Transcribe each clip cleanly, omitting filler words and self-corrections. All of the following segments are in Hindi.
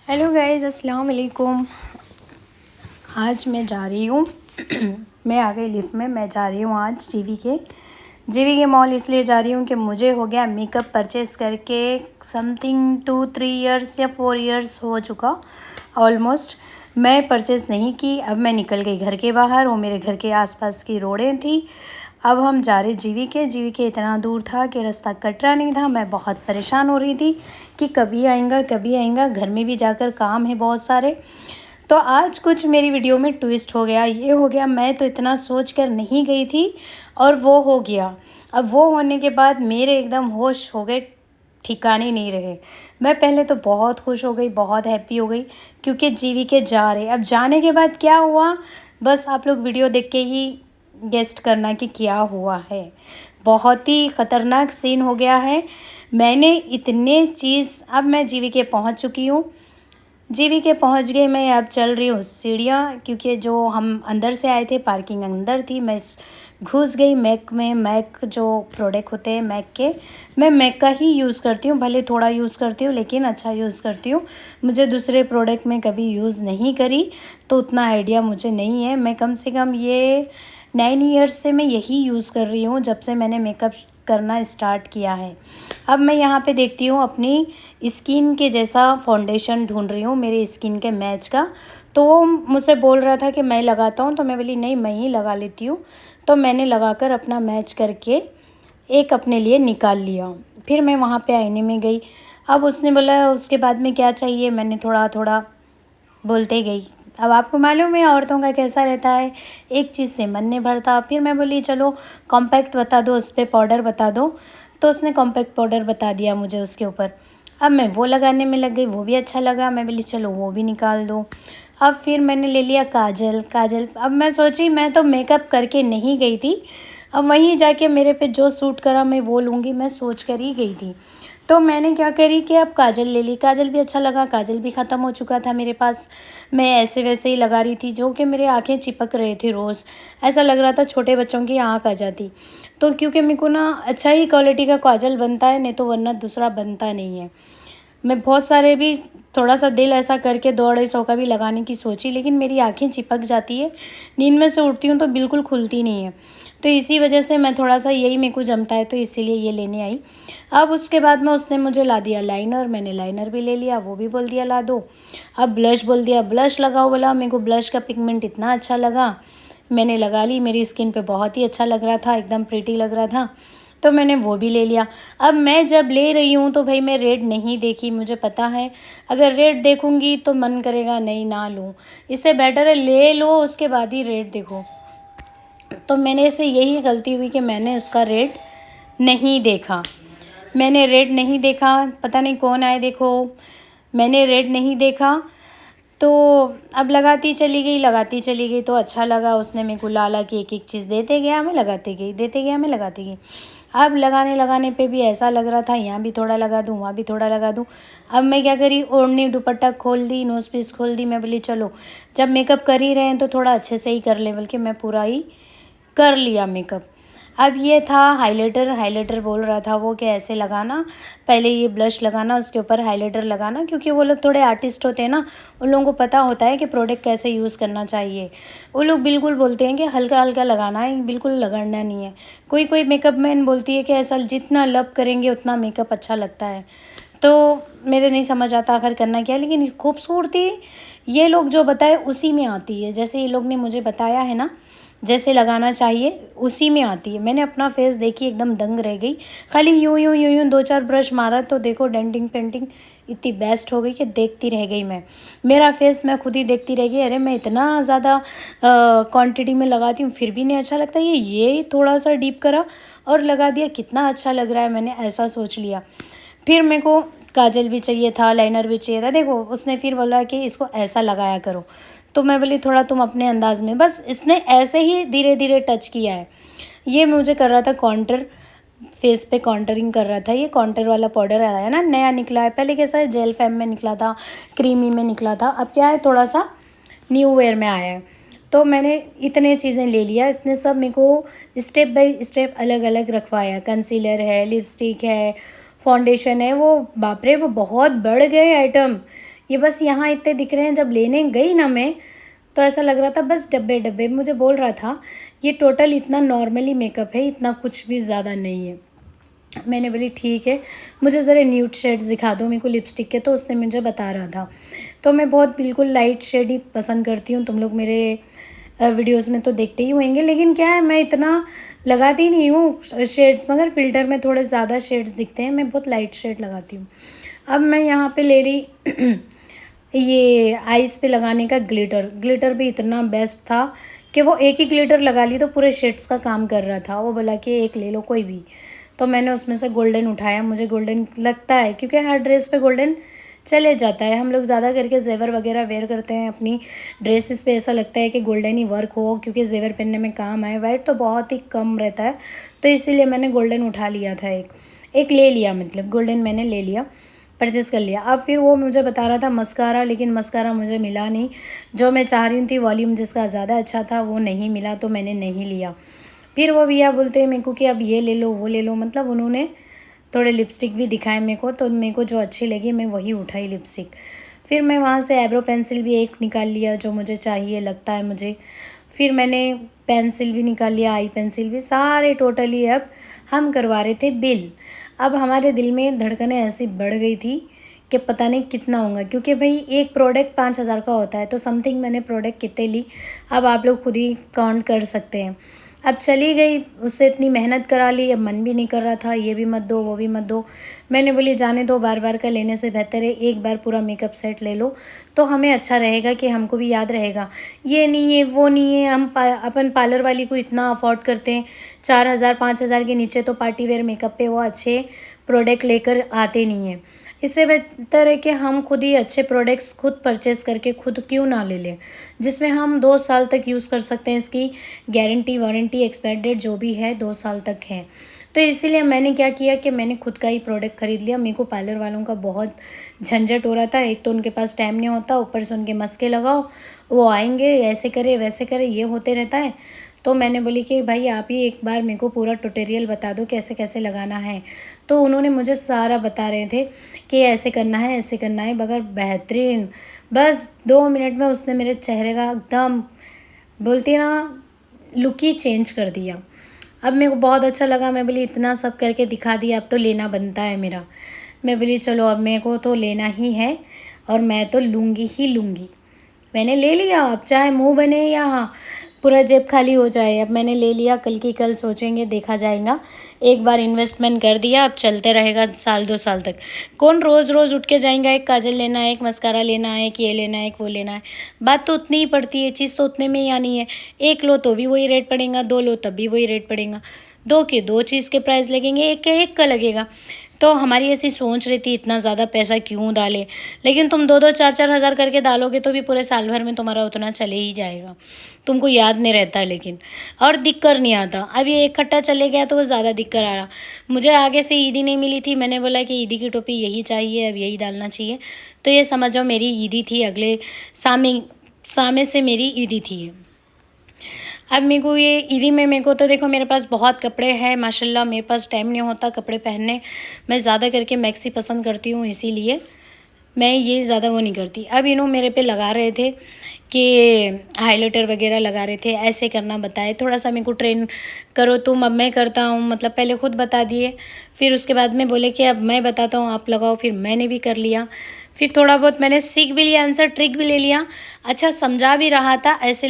हेलो गाइस, अस्सलाम वालेकुम। आज मैं जा रही हूँ मैं आ गई लिफ्ट में। मैं जा रही हूँ आज जीवी के मॉल इसलिए जा रही हूँ कि मुझे हो गया मेकअप परचेज़ करके समथिंग 2-3 इयर्स या 4 इयर्स हो चुका ऑलमोस्ट। मैं परचेज़ नहीं की। अब मैं निकल गई घर के बाहर। वो मेरे घर के आसपास की रोडें थी। अब हम जा रहे जीवी के इतना दूर था कि रास्ता कट रहा नहीं था। मैं बहुत परेशान हो रही थी कि कभी आएगा। घर में भी जाकर काम है बहुत सारे। तो आज कुछ मेरी वीडियो में ट्विस्ट हो गया। ये हो गया, मैं तो इतना सोच कर नहीं गई थी और वो हो गया। अब वो होने के बाद मेरे एकदम होश हो गए, ठिकाने नहीं रहे। मैं पहले तो बहुत खुश हो गई, बहुत हैप्पी हो गई क्योंकि जीवी के जा रहे। अब जाने के बाद क्या हुआ, बस आप लोग वीडियो देख के ही गेस्ट करना कि क्या हुआ है। बहुत ही ख़तरनाक सीन हो गया है। मैंने इतने चीज़, अब मैं जीवी के पहुंच चुकी हूँ। जीवी के पहुंच गई। मैं अब चल रही हूँ सीढ़ियाँ, क्योंकि जो हम अंदर से आए थे पार्किंग अंदर थी। मैं घुस गई मैक में। मैक जो प्रोडक्ट होते हैं मैक के, मैं मैक का ही यूज़ करती हूँ। भले थोड़ा यूज़ करती हूँ लेकिन अच्छा यूज़ करती हूँ। मुझे दूसरे प्रोडक्ट में कभी यूज़ नहीं करी तो उतना आइडिया मुझे नहीं है। मैं कम से कम ये 9 इयर्स से मैं यही यूज़ कर रही हूँ, जब से मैंने मेकअप करना स्टार्ट किया है। अब मैं यहाँ पे देखती हूँ अपनी स्किन के जैसा फाउंडेशन ढूंढ रही हूँ, मेरी स्किन के मैच का। तो वो मुझसे बोल रहा था कि मैं लगाता हूँ, तो मैं बोली नहीं, मैं ही लगा लेती हूँ। तो मैंने लगाकर अपना मैच करके एक अपने लिए निकाल लिया। फिर मैं वहाँ पे आईने में गई। अब उसने बोला उसके बाद में क्या चाहिए, मैंने थोड़ा थोड़ा बोलते गई। अब आपको मालूम है औरतों का कैसा रहता है, एक चीज़ से मन नहीं भरता। फिर मैं बोली चलो कॉम्पैक्ट बता दो, उस पर पाउडर बता दो। तो उसने कॉम्पैक्ट पाउडर बता दिया मुझे उसके ऊपर। अब मैं वो लगाने में लग गई, वो भी अच्छा लगा। मैं बोली चलो वो भी निकाल दो। अब फिर मैंने ले लिया काजल। अब मैं सोची मैं तो मेकअप करके नहीं गई थी, अब वहीं जाके मेरे पे जो सूट करा मैं वो लूँगी, मैं सोच कर ही गई थी। तो मैंने क्या करी कि अब काजल ले ली। काजल भी अच्छा लगा, काजल भी ख़त्म हो चुका था मेरे पास। मैं ऐसे वैसे ही लगा रही थी, जो कि मेरे आँखें चिपक रहे थे रोज़। ऐसा लग रहा था छोटे बच्चों की आँख आ जाती। तो क्योंकि मेरे को ना अच्छा ही क्वालिटी का काजल बनता है, नहीं तो वरना दूसरा बनता नहीं है। मैं बहुत सारे भी थोड़ा सा दिल ऐसा करके 2-250 का भी लगाने की सोची, लेकिन मेरी आँखें चिपक जाती है। नींद में से उठती हूँ तो बिल्कुल खुलती नहीं है। तो इसी वजह से मैं थोड़ा सा यही मेरे को जमता है, तो इसीलिए ये लेने आई। अब उसके बाद में उसने मुझे ला दिया लाइनर। मैंने लाइनर भी ले लिया, वो भी बोल दिया ला दो। अब ब्लश बोल दिया, ब्लश लगाओ बोला। मेरे को ब्लश का पिगमेंट इतना अच्छा लगा, मैंने लगा ली। मेरी स्किन पे बहुत ही अच्छा लग रहा था, एकदम प्रिटी लग रहा था, तो मैंने वो भी ले लिया। अब मैं जब ले रही हूँ तो भाई मैं रेट नहीं देखी, मुझे पता है अगर रेट देखूँगी तो मन करेगा नहीं ना लूँ। इससे बेटर है ले लो उसके बाद ही रेट देखो। तो मैंने से यही गलती हुई कि मैंने उसका रेट नहीं देखा। मैंने रेट नहीं देखा, पता नहीं कौन आए देखो। मैंने रेट नहीं देखा तो अब लगाती चली गई तो अच्छा लगा। उसने मेरे को लाला की एक एक चीज़ देते गया, मैं लगाती गई, देते गया, मैं लगाती गई। अब लगाने पे भी ऐसा लग रहा था यहाँ भी थोड़ा लगा दूँ, वहाँ भी थोड़ा लगा दूँ। अब मैं क्या करी, ओढ़नी दुपट्टा खोल दी, नोज पीस खोल दी। मैं बोली चलो जब मेकअप कर ही रहे हैं तो थोड़ा अच्छे से ही कर ले, बल्कि मैं पूरा ही कर लिया मेकअप। अब ये था हाइलाइटर बोल रहा था वो कि ऐसे लगाना, पहले ये ब्लश लगाना, उसके ऊपर हाइलाइटर लगाना, क्योंकि वो लोग थोड़े आर्टिस्ट होते हैं ना, उन लोगों को पता होता है कि प्रोडक्ट कैसे यूज़ करना चाहिए। वो लोग बिल्कुल बोलते हैं कि हल्का हल्का लगाना है, बिल्कुल लगाना नहीं है। कोई कोई मेकअप मैन बोलती है कि ऐसा जितना लब करेंगे उतना मेकअप अच्छा लगता है। तो मेरे नहीं समझ आता आखिर करना क्या, लेकिन खूबसूरती ये लोग जो बताए उसी में आती है। जैसे ये लोग ने मुझे बताया है ना जैसे लगाना चाहिए उसी में आती है। मैंने अपना फेस देखी एकदम दंग रह गई। खाली यूं 2-4 ब्रश मारा तो देखो डेंटिंग पेंटिंग इतनी बेस्ट हो गई कि देखती रह गई मैं। मेरा फेस मैं खुद ही देखती रह गई। अरे मैं इतना ज़्यादा क्वांटिटी में लगाती हूँ फिर भी नहीं अच्छा लगता। ये थोड़ा सा डीप करा और लगा दिया, कितना अच्छा लग रहा है, मैंने ऐसा सोच लिया। फिर मेरे को काजल भी चाहिए था, लाइनर भी चाहिए था। देखो उसने फिर बोला कि इसको ऐसा लगाया करो, तो मैं बोली थोड़ा तुम अपने अंदाज में। बस इसने ऐसे ही धीरे धीरे टच किया है। ये मुझे कर रहा था कॉन्टर, फेस पे कॉन्टरिंग कर रहा था। ये कॉन्टर वाला पाउडर आया है ना, नया निकला है। पहले कैसा है, जेल फैम में निकला था, क्रीमी में निकला था। अब क्या है, थोड़ा सा न्यू वेयर में आया है। तो मैंने इतने चीज़ें ले लिया। इसने सब मेरे को स्टेप बाय स्टेप अलग अलग रखवाया। कंसीलर है, लिपस्टिक है, फाउंडेशन है। वो बाप रे वो बहुत बढ़ गए आइटम। ये बस यहाँ इतने दिख रहे हैं। जब लेने गई ना मैं, तो ऐसा लग रहा था बस डब्बे डब्बे। मुझे बोल रहा था ये टोटल इतना नॉर्मली मेकअप है, इतना कुछ भी ज़्यादा नहीं है। मैंने बोली ठीक है, मुझे ज़रा न्यूड शेड्स दिखा दो मेरे को लिपस्टिक के। तो उसने मुझे बता रहा था। तो मैं बहुत बिल्कुल लाइट शेड ही पसंद करती हूँ। तुम लोग मेरे वीडियोस में तो देखते ही होंगे, लेकिन क्या है, मैं इतना लगाती नहीं हूँ शेड्स, मगर फ़िल्टर में थोड़े ज़्यादा शेड्स दिखते हैं। मैं बहुत लाइट शेड लगाती हूँ। अब मैं यहाँ पे ले रही ये आइस पे लगाने का ग्लिटर भी इतना बेस्ट था कि वो एक ही ग्लिटर लगा ली तो पूरे शेड्स का काम कर रहा था। वो बोला कि एक ले लो कोई भी, तो मैंने उसमें से गोल्डन उठाया। मुझे गोल्डन लगता है क्योंकि हर ड्रेस पे गोल्डन चले जाता है। हम लोग ज़्यादा करके जेवर वगैरह वेयर करते हैं अपनी ड्रेसेस पे, ऐसा लगता है कि गोल्डन ही वर्क हो क्योंकि जेवर पहनने में काम आए। वाइट तो बहुत ही कम रहता है, तो इसीलिए मैंने गोल्डन उठा लिया था। एक ले लिया, मतलब गोल्डन मैंने ले लिया, परचेज़ कर लिया। अब फिर वो मुझे बता रहा था मस्कारा, लेकिन मस्कारा मुझे मिला नहीं। जो मैं चाह रही थी वॉल्यूम जिसका ज़्यादा अच्छा था वो नहीं मिला, तो मैंने नहीं लिया। फिर वो भैया बोलते हैं मेरे को कि अब ये ले लो वो ले लो, मतलब उन्होंने थोड़े लिपस्टिक भी दिखाए मेरे को, तो मेरे को जो अच्छी लगी मैं वही उठाई लिपस्टिक। फिर मैं वहाँ से आईब्रो पेंसिल भी एक निकाल लिया जो मुझे चाहिए लगता है मुझे। फिर मैंने पेंसिल भी निकाल लिया, आई पेंसिल भी, सारे टोटली। अब हम करवा रहे थे बिल। अब हमारे दिल में धड़कनें ऐसी बढ़ गई थी कि पता नहीं कितना होगा, क्योंकि भाई एक प्रोडक्ट 5,000 का होता है, तो समथिंग मैंने प्रोडक्ट कितने ली अब आप लोग खुद ही काउंट कर सकते हैं। अब चली गई, उससे इतनी मेहनत करा ली, अब मन भी नहीं कर रहा था ये भी मत दो वो भी मत दो। मैंने बोली जाने दो, बार बार का लेने से बेहतर है एक बार पूरा मेकअप सेट ले लो, तो हमें अच्छा रहेगा कि हमको भी याद रहेगा। ये नहीं है वो नहीं है, हम अपन पार्लर वाली को इतना अफोर्ड करते हैं, 4,000 5,000 के नीचे तो पार्टी वेयर मेकअप पे वो अच्छे प्रोडक्ट लेकर आते नहीं हैं। इससे बेहतर है कि हम खुद ही अच्छे प्रोडक्ट्स खुद परचेज़ करके खुद क्यों ना ले लें, जिसमें हम 2 साल तक यूज़ कर सकते हैं। इसकी गारंटी वारंटी एक्सपायर डेट जो भी है 2 साल तक है। तो इसीलिए मैंने क्या किया कि मैंने खुद का ही प्रोडक्ट ख़रीद लिया। मेरे को पार्लर वालों का बहुत झंझट हो रहा था, एक तो उनके पास टाइम नहीं होता, ऊपर से उनके मस्के लगाओ, वो आएंगे ऐसे करे वैसे करे, ये होते रहता है। तो मैंने बोली कि भाई आप ही एक बार मेरे को पूरा ट्यूटोरियल बता दो कैसे कैसे लगाना है। तो उन्होंने मुझे सारा बता रहे थे कि ऐसे करना है ऐसे करना है, मगर बेहतरीन। बस 2 मिनट में उसने मेरे चेहरे का एकदम बोलती ना लुक ही चेंज कर दिया। अब मेरे को बहुत अच्छा लगा। मैं बोली इतना सब करके दिखा दिया, अब तो लेना बनता है मेरा। मैं बोली चलो अब मेरे को तो लेना ही है और मैं तो लूँगी ही लूँगी। मैंने ले लिया, अब चाहे मुंह बने या पूरा जेब खाली हो जाए, अब मैंने ले लिया। कल की कल सोचेंगे, देखा जाएगा। एक बार इन्वेस्टमेंट कर दिया, अब चलते रहेगा 1-2 साल तक। कौन रोज़ रोज़ उठ के जाएगा एक काजल लेना है, एक मस्कारा लेना है, एक ये लेना है, एक वो लेना है। बात तो उतनी ही पड़ती है, चीज़ तो उतने में ही आनी है। एक लो तो भी वही रेट पड़ेगा, 2 लो तब भी वही रेट पड़ेगा, 2 के 2 चीज़ के प्राइस लगेंगे, एक के एक का लगेगा। तो हमारी ऐसी सोच रही थी इतना ज़्यादा पैसा क्यों डालें, लेकिन तुम 2-2 4-4 हज़ार करके डालोगे तो भी पूरे साल भर में तुम्हारा उतना चले ही जाएगा, तुमको याद नहीं रहता लेकिन, और दिक्कत नहीं आता। अब ये इकट्ठा चले गया तो वो ज़्यादा दिक्कत आ रहा। मुझे आगे से ईदी नहीं मिली थी, मैंने बोला कि ईदी की टोपी यही चाहिए, अब यही डालना चाहिए। तो ये समझो मेरी ईदी थी, अगले सामे से मेरी ईदी थी। अब मेरे को ये ईदी में मेरे को तो देखो मेरे पास बहुत कपड़े हैं माशाल्लाह, मेरे पास टाइम नहीं होता कपड़े पहनने। मैं ज़्यादा करके मैक्सी पसंद करती हूँ, इसीलिए मैं ये ज़्यादा वो नहीं करती। अब इन्हों मेरे पे लगा रहे थे कि हाइलाइटर वगैरह लगा रहे थे, ऐसे करना बताए, थोड़ा सा मेरे को ट्रेन करो तुम। अब मैं करता हूँ, मतलब पहले खुद बता दिए, फिर उसके बाद में बोले कि अब मैं बताता हूँ आप लगाओ, फिर मैंने भी कर लिया। फिर थोड़ा बहुत मैंने सीख भी लिया, आंसर ट्रिक भी ले लिया। अच्छा समझा भी रहा था, ऐसे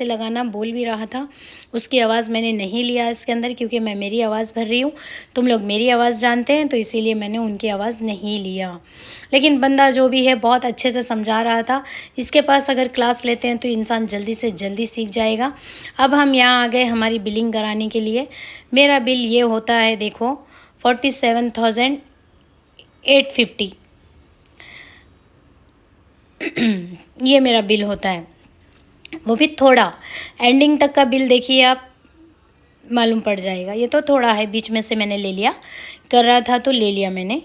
लगाना बोल भी रहा था। उसकी आवाज़ मैंने नहीं लिया इसके अंदर, क्योंकि मैं मेरी आवाज़ भर रही हूँ, तुम लोग मेरी आवाज़ जानते हैं, तो इसीलिए मैंने उनकी आवाज़ नहीं लिया। लेकिन बंदा जो भी है बहुत अच्छे से समझा रहा था। इसके पास अगर क्लास लेते हैं तो इंसान जल्दी से जल्दी सीख जाएगा। अब हम यहाँ आ गए हमारी बिलिंग कराने के लिए। मेरा बिल ये होता है देखो 47,850 ये मेरा बिल होता है, वो भी थोड़ा। एंडिंग तक का बिल देखिए आप, मालूम पड़ जाएगा। ये तो थोड़ा है, बीच में से मैंने ले लिया, कर रहा था तो ले लिया मैंने।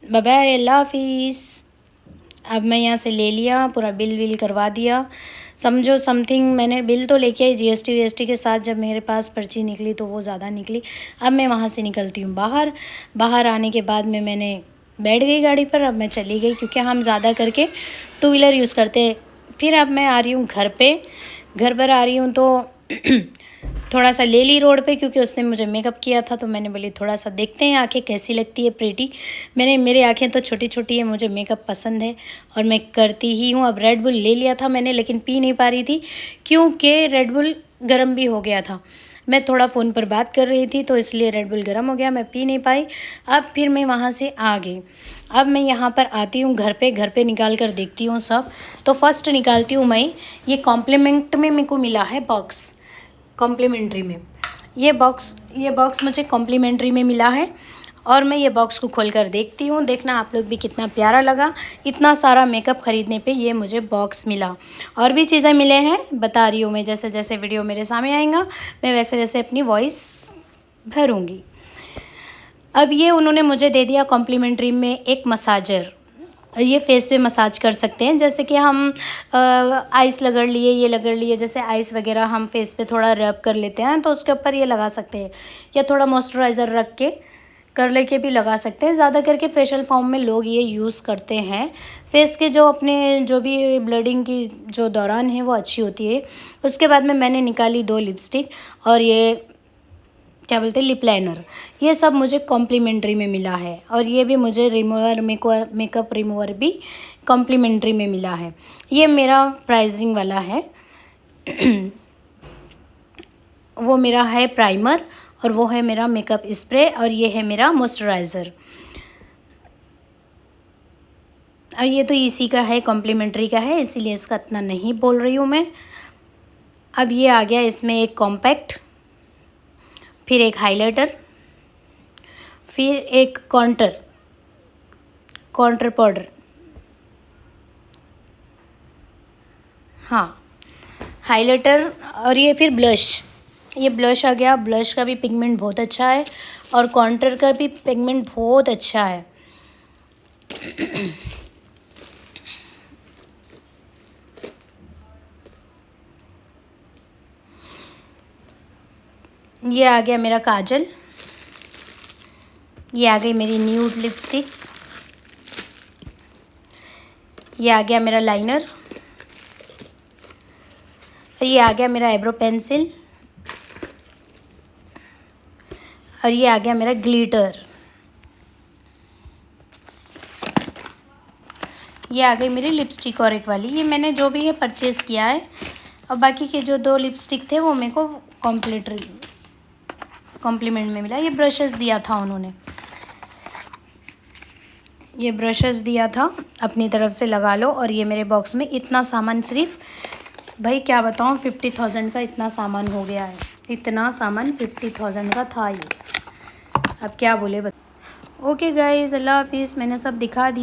बाय बाय, अल्लाह हाफिज़। अब मैं यहाँ से ले लिया, पूरा बिल विल करवा दिया। समझो समथिंग मैंने बिल तो लेके आई जीएसटी वीएसटी के साथ। जब मेरे पास पर्ची निकली तो वो ज़्यादा निकली। अब मैं वहाँ से निकलती हूँ बाहर। बाहर आने के बाद में मैंने बैठ गई गाड़ी पर। अब मैं चली गई क्योंकि हम ज़्यादा करके टू व्हीलर यूज़ करते हैं। फिर अब मैं आ रही हूँ घर पे। घर पर आ रही हूँ तो थोड़ा सा ले ली रोड पे, क्योंकि उसने मुझे मेकअप किया था तो मैंने बोली थोड़ा सा देखते हैं आँखें कैसी लगती है प्रीटी। मेरी आँखें तो छोटी छोटी है, मुझे मेकअप पसंद है और मैं करती ही हूँ। अब रेड बुल ले लिया था मैंने, लेकिन पी नहीं पा रही थी क्योंकि रेड बुल गर्म भी हो गया था। मैं थोड़ा फ़ोन पर बात कर रही थी तो इसलिए रेड बुल गर्म हो गया, मैं पी नहीं पाई। अब फिर मैं वहाँ से आ गई। अब मैं यहाँ पर आती हूँ घर पे निकाल कर देखती हूँ सब। तो फर्स्ट निकालती हूँ मैं, ये कॉम्प्लीमेंट में मेरे को मिला है बॉक्स, कॉम्प्लीमेंट्री में। ये बॉक्स मुझे कॉम्प्लीमेंट्री में मिला है और मैं ये बॉक्स को खोल कर देखती हूँ। देखना आप लोग भी कितना प्यारा लगा। इतना सारा मेकअप ख़रीदने पे ये मुझे बॉक्स मिला। और भी चीज़ें मिले हैं, बता रही हूँ मैं, जैसे जैसे वीडियो मेरे सामने आएगा मैं वैसे वैसे अपनी वॉइस भरूँगी। अब ये उन्होंने मुझे दे दिया कॉम्प्लीमेंट्री में एक मसाजर। ये फेस पे मसाज कर सकते हैं, जैसे कि हम आइस रगड़ लिए, ये रगड़ लिए, जैसे आइस वगैरह हम फेस पे थोड़ा रब कर लेते हैं तो उसके ऊपर ये लगा सकते हैं, या थोड़ा मॉइस्चराइज़र रख के कर लेके भी लगा सकते हैं। ज़्यादा करके फेशियल फॉर्म में लोग ये यूज़ करते हैं। फेस के जो अपने जो भी ब्लीडिंग की जो दौरान है वो अच्छी होती है। उसके बाद में मैंने निकाली 2 लिपस्टिक और ये क्या बोलते हैं लिप लाइनर। ये सब मुझे कॉम्प्लीमेंट्री में मिला है और ये भी मुझे मेकअप रिमूवर भी कॉम्प्लीमेंट्री में मिला है। ये मेरा प्राइसिंग वाला है वो मेरा है प्राइमर और वो है मेरा मेकअप स्प्रे और ये है मेरा मॉइस्चराइज़र। और ये तो इसी का है, कॉम्प्लीमेंट्री का है, इसीलिए इसका इतना नहीं बोल रही हूँ मैं। अब ये आ गया इसमें एक कॉम्पैक्ट, फिर एक हाइलाइटर, फिर एक कॉन्टर पाउडर, हाँ हाइलाइटर, और ये फिर ब्लश। ये ब्लश आ गया। ब्लश का भी पिगमेंट बहुत अच्छा है और कॉन्टर का भी पिगमेंट बहुत अच्छा है। ये आ गया मेरा काजल। ये आ गई मेरी न्यूड लिपस्टिक। ये आ गया मेरा लाइनर और ये आ गया मेरा आईब्रो पेंसिल और ये आ गया मेरा ग्लिटर। ये आ गई मेरी लिपस्टिक और एक वाली। ये मैंने जो भी है परचेज़ किया है और बाकी के जो 2 लिपस्टिक थे वो मेरे को कॉम्प्लीमेंट में मिला। ये ब्रशेस दिया था उन्होंने, ये ब्रशेस दिया था अपनी तरफ से लगा लो। और ये मेरे बॉक्स में इतना सामान, सिर्फ भाई क्या बताऊँ 50,000 का इतना सामान हो गया है। इतना सामान 50,000 का था ये, अब क्या बोले। ओके गाइज़, अल्लाह हाफिज़। मैंने सब दिखा दिया।